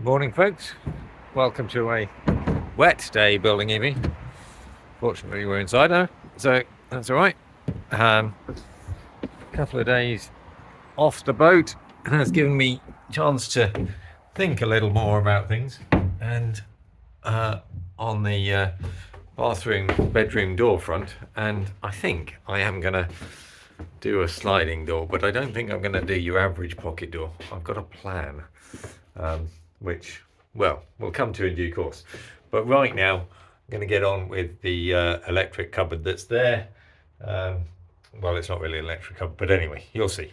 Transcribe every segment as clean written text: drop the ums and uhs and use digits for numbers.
Morning, folks. Welcome to a wet day building evening. Fortunately, we're inside now, so that's all right. A couple of days off the boat has given me a chance to think a little more about things. And on the bathroom, bedroom door front, and I think I am going to do a sliding door, but I don't think I'm going to do your average pocket door. I've got a plan, which, well, we'll come to in due course. But right now, I'm going to get on with the electric cupboard that's there. Well, it's not really an electric cupboard, but anyway, you'll see.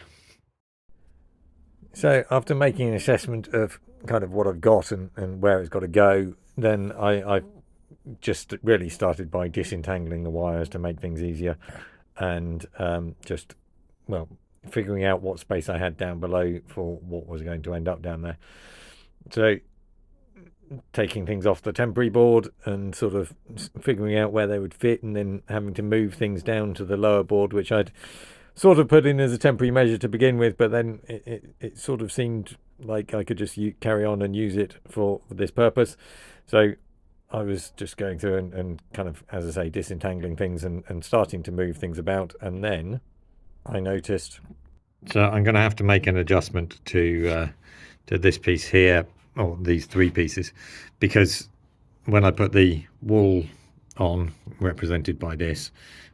So after making an assessment of kind of what I've got and where it's got to go, then I just really started by disentangling the wires to make things easier, and just, well, figuring out what space I had down below for what was going to end up down there. So taking things off the temporary board and sort of figuring out where they would fit, and then having to move things down to the lower board, which I'd sort of put in as a temporary measure to begin with, but then it sort of seemed like I could just carry on and use it for this purpose. So I was just going through and kind of, as I say, disentangling things and starting to move things about. And then I noticed. So I'm going to have to make an adjustment to this piece here, or these three pieces, because when I put the wall on, represented by this,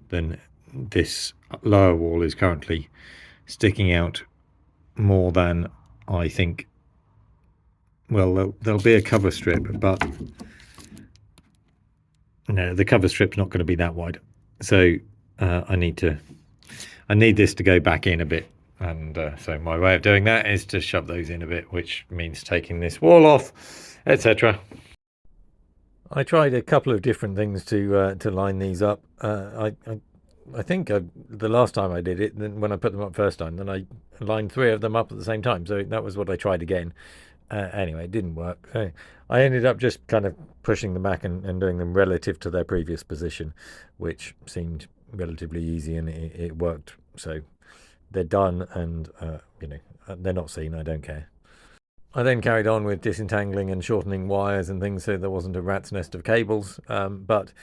then this lower wall is currently sticking out more than I think. Well, there'll be a cover strip, but no, the cover strip's not going to be that wide. So I need this to go back in a bit. And so my way of doing that is to shove those in a bit, which means taking this wall off, etc. I tried a couple of different things to line these up. I think the last time I did it, then when I put them up first time, then I lined three of them up at the same time. So that was what I tried again. Anyway, it didn't work. So I ended up just kind of pushing them back and doing them relative to their previous position, which seemed relatively easy, and it worked. So they're done, and they're not seen. I don't care. I then carried on with disentangling and shortening wires and things, so there wasn't a rat's nest of cables. But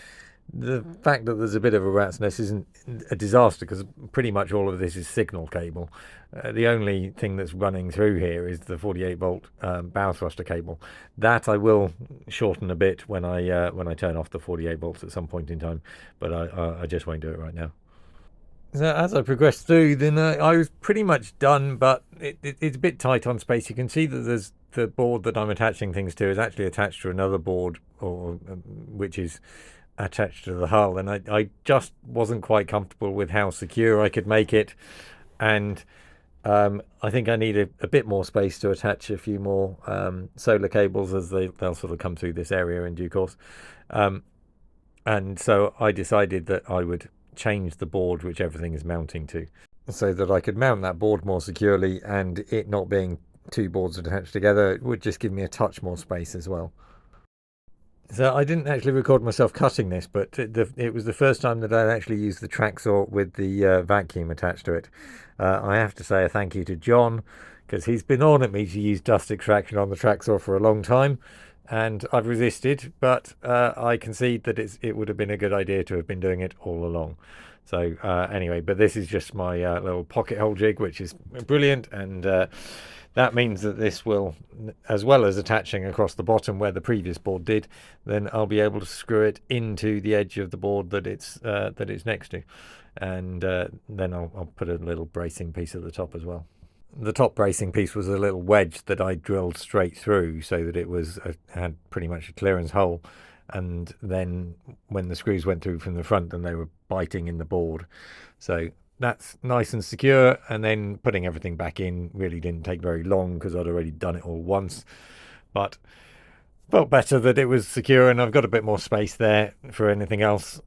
the fact that there's a bit of a rat's nest isn't a disaster, because pretty much all of this is signal cable. The only thing that's running through here is the 48 volt bow thruster cable. That I will shorten a bit when I turn off the 48 volts at some point in time, but I just won't do it right now. So as I progressed through, then I was pretty much done, but it's a bit tight on space. You can see that there's the board that I'm attaching things to is actually attached to another board, or which is attached to the hull, and I just wasn't quite comfortable with how secure I could make it, and I think I need a bit more space to attach a few more solar cables, as they'll sort of come through this area in due course, and so I decided that I would change the board which everything is mounting to, so that I could mount that board more securely, and it not being two boards attached together, it would just give me a touch more space as well. So I didn't actually record myself cutting this, but it was the first time that I'd actually used the track saw with the vacuum attached to it. I have to say a thank you to John, because he's been on at me to use dust extraction on the track saw for a long time, and I've resisted, but I concede that it would have been a good idea to have been doing it all along. So anyway, but this is just my little pocket hole jig, which is brilliant, and that means that this will, as well as attaching across the bottom where the previous board did, then I'll be able to screw it into the edge of the board that it's next to, and then I'll put a little bracing piece at the top as well. The top bracing piece was a little wedge that I drilled straight through, so that it had pretty much a clearance hole, and then when the screws went through from the front, then they were biting in the board. So that's nice and secure, and then putting everything back in really didn't take very long, because I'd already done it all once, but felt better that it was secure, and I've got a bit more space there for anything else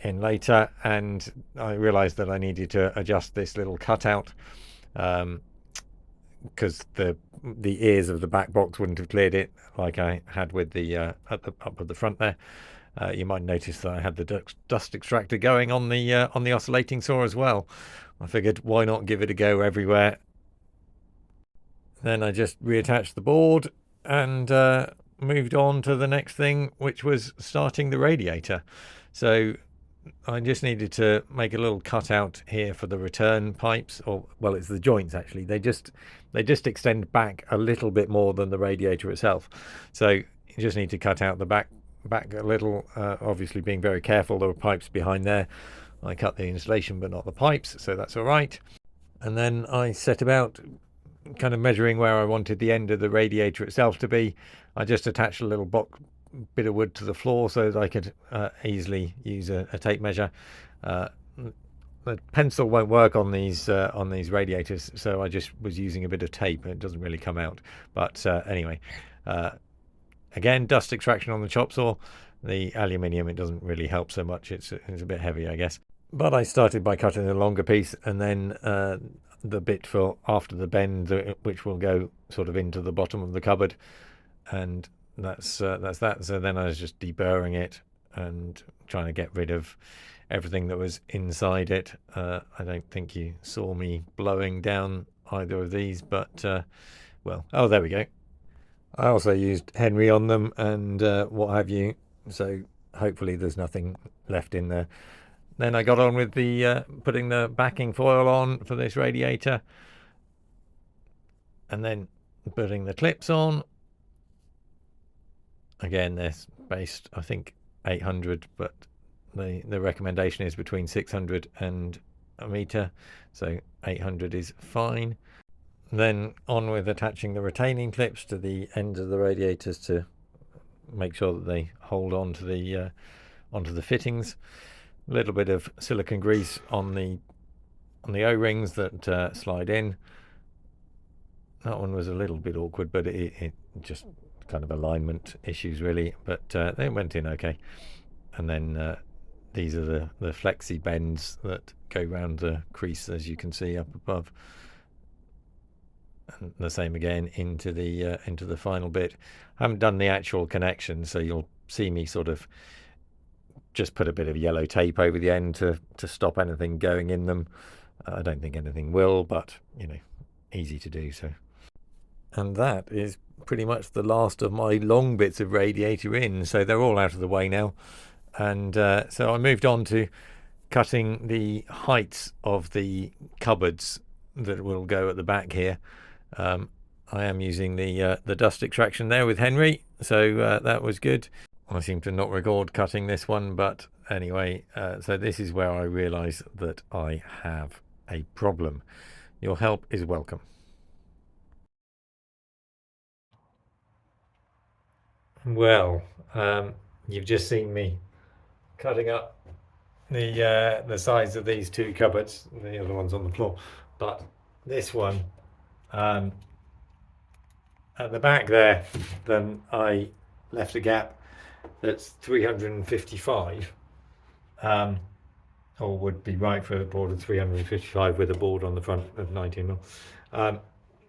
in later. And I realized that I needed to adjust this little cutout, because the ears of the back box wouldn't have cleared it like I had with the up at the front there. You might notice that I had the dust extractor going on the oscillating saw as well. I figured, why not give it a go everywhere? Then I just reattached the board, and moved on to the next thing, which was starting the radiator. So I just needed to make a little cutout here for the return pipes, or well, it's the joints actually. They just extend back a little bit more than the radiator itself. So you just need to cut out the back a little. Obviously, being very careful, there were pipes behind there. I cut the insulation, but not the pipes, so that's all right. And then I set about kind of measuring where I wanted the end of the radiator itself to be. I just attached a little bit of wood to the floor so that I could easily use a tape measure. The pencil won't work on these radiators, so I just was using a bit of tape. It doesn't really come out, but anyway, again, dust extraction on the chop saw. The aluminium, it doesn't really help so much. It's a bit heavy, I guess. But I started by cutting a longer piece, and then the bit for after the bend, which will go sort of into the bottom of the cupboard, and that's that. So then I was just deburring it and trying to get rid of everything that was inside it. I don't think you saw me blowing down either of these, but well, oh, there we go. I also used Henry on them and what have you, so hopefully there's nothing left in there. Then I got on with the putting the backing foil on for this radiator, and then putting the clips on. Again, they're based, I think, 800, but the recommendation is between 600 and a meter, so 800 is fine. Then on with attaching the retaining clips to the ends of the radiators to make sure that they hold on to the onto the fittings. A little bit of silicone grease on the O-rings that slide in. That one was a little bit awkward, but it just kind of alignment issues really, but they went in okay. And then these are the flexi bends that go round the crease, as you can see up above, and the same again into the final bit. I haven't done the actual connection, so you'll see me sort of just put a bit of yellow tape over the end to stop anything going in them. I don't think anything will, but you know, easy to do. So, and that is pretty much the last of my long bits of radiator in, so they're all out of the way now. And so I moved on to cutting the heights of the cupboards that will go at the back here. I am using the dust extraction there with Henry, so that was good. I seem to not record cutting this one, but anyway, so this is where I realise that I have a problem. Your help is welcome. Well, you've just seen me cutting up the sides of these two cupboards. The other one's on the floor, but this one at the back there, then I left a gap that's 355, or would be right for a board of 355 with a board on the front of 19mm.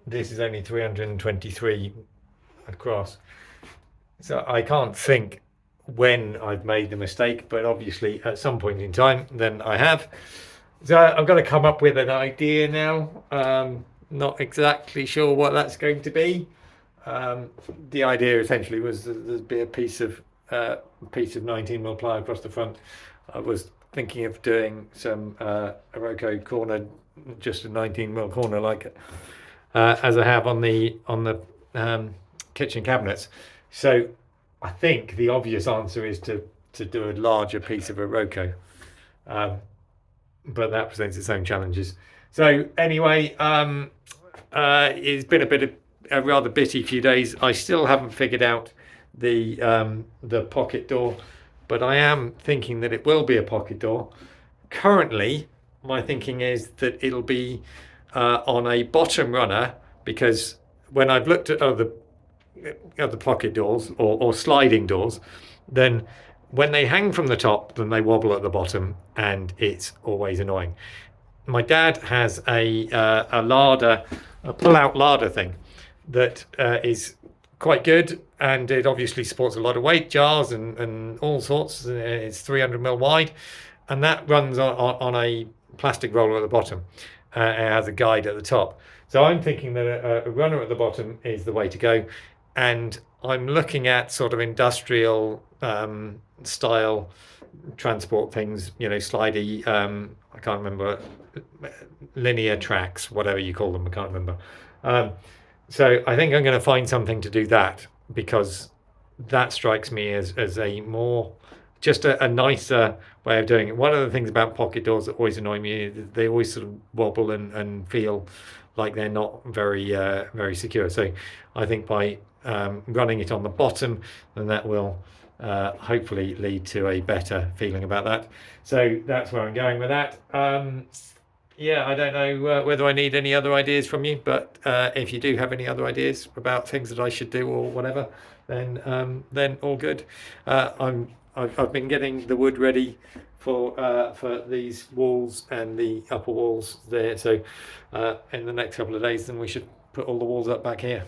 This is only 323 across, so I can't think when I've made the mistake, but obviously at some point in time then I have. So I've got to come up with an idea now. Not exactly sure what that's going to be. The idea essentially was there'd be a piece of 19mm ply across the front. I was thinking of doing some Iroko corner, just a 19mm corner, like as I have on the kitchen cabinets. So I think the obvious answer is to do a larger piece of Iroko, but that presents its own challenges. So anyway, it's been a rather bitty few days. I still haven't figured out the pocket door, but I am thinking that it will be a pocket door. Currently, my thinking is that it'll be on a bottom runner, because when I've looked at other pocket doors or sliding doors, then when they hang from the top, then they wobble at the bottom, and it's always annoying. My dad has a larder, a pull-out larder thing that is quite good, and it obviously supports a lot of weight, jars and all sorts. It's 300mm wide, and that runs on a plastic roller at the bottom. It has a guide at the top. So I'm thinking that a runner at the bottom is the way to go. and I'm looking at sort of industrial style transport things, slidey. I can't remember, linear tracks, whatever you call them. I can't remember. Um, so I think I'm going to find something to do that, because that strikes me as a more just a nicer way of doing it. One of the things about pocket doors that always annoy me is they always sort of wobble and feel like they're not very secure. So I think by running it on the bottom, then that will hopefully lead to a better feeling about that. So that's where I'm going with that. Yeah, I don't know whether I need any other ideas from you, but if you do have any other ideas about things that I should do or whatever, then all good. I've been getting the wood ready for these walls and the upper walls there. So in the next couple of days, then we should put all the walls up back here.